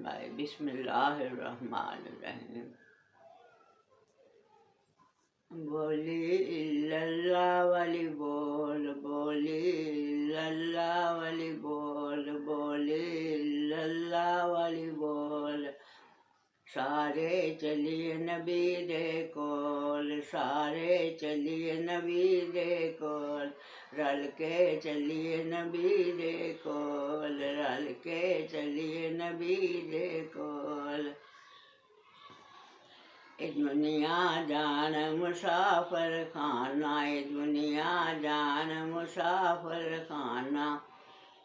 फरमाए। बिस्मिल्लाहिर्रहमानिर्रहीम। बोली इल्लल्लाह वाली बोल, बोली इल्लल्लाह वाली बोल, बोली इल्लल्लाह वाली बोल। सारे चलिए नबी दे कोल, सारे चलिए नबी दे कोल, रल के चलिए नबी दे कोल, रल के चलिए नबी दे कोल। ए दुनिया जान मुसाफिर खाना, ए दुनिया जान मुसाफिर खाना,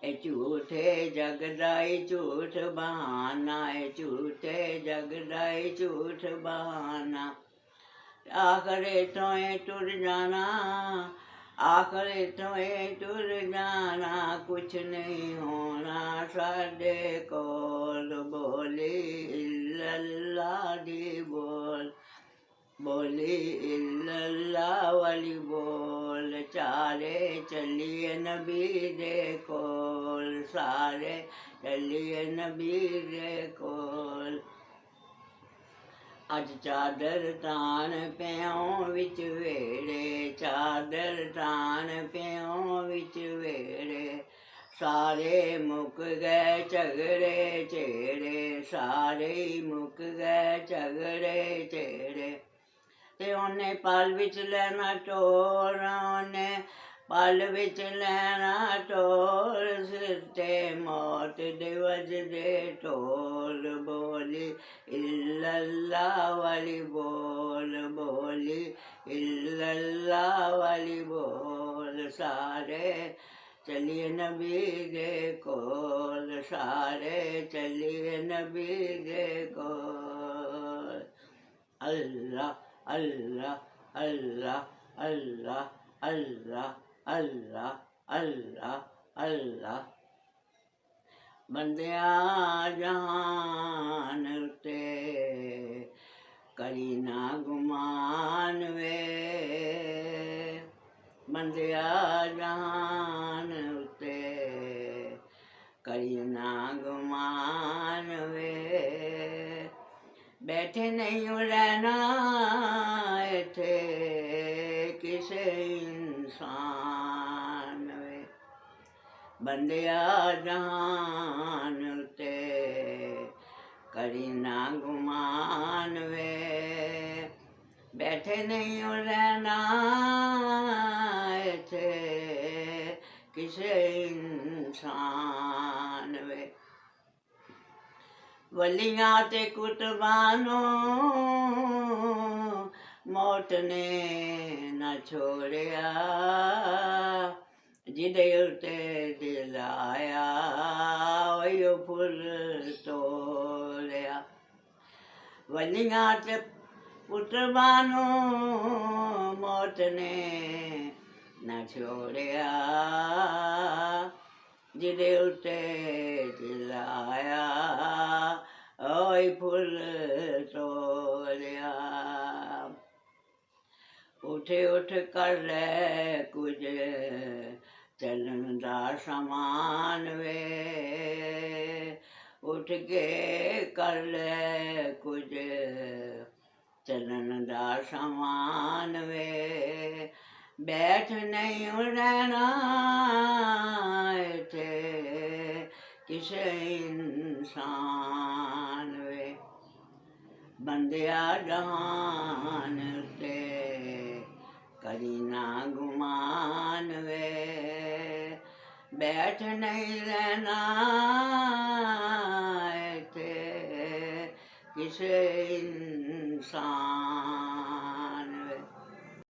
ए झूठे जग दा झूठ बहाना, ए झूठे जग दा झूठ बहाना। आखिर इत्थों टुर जाना, आखिर इत्थों टुर जाना, कुछ नहीं होना साडे कोल। बोली इल्लल्लाह दी बोल, बोली इल्लल्लाह वाली बोल। सारे चलिए नबी दे कोल, सारे चलिए नबी दे कोल। अज चादर तान प्यों विच वेड़े, चादर तान प्यों विच वेड़े, सारे मुक गए झगड़े झेड़े, सारे मुक गए झगड़े झेड़े। ते उन्हें पल विच लैना टोर, उन्हें पल विच लैना टोर, सिर ते मौत दे वजदे ढोल। बोली इल्लल्लाह वाली बोल, बोली इल्लल्लाह वाली बोल। सारे चलिए नबी दे कोल, सारे चलिए नबी दे कोल। अल्लाह अल्लाह अल्लाह अल्लाह अल्लाह अल्लाह अल्लाह अल्लाह। बंदिया जहान उते करी ना गुमान वे, बंदिया जहान उते करी ना गुमान वे। बैठे नहीं रहना इत्थे किसे इंसान वे, बंदिया जहान उते करी ना गुमान वे। बैठे नहीं रहना इत्थे किसे इंसान वे। वलियां ते कुतबानों मौत ने न छोड़िया, जिदे उते दिल आया ओयो फुल तोड़िया। वलियां ते कुतबानों मौत ने न छोड़िया, जिदे उते दिल आया ओए फुल तोड़िया। उठ उठ कर ले कुछ चलन दा समान वे, उठ के कर ले कुछ चलन दा समान वे। बैठ नहीं रहना इत्थे किसे इंसान वे, बंदिया जहान उते करी ना गुमान वे। बैठ नहीं रहना इत्थे किसे इंसान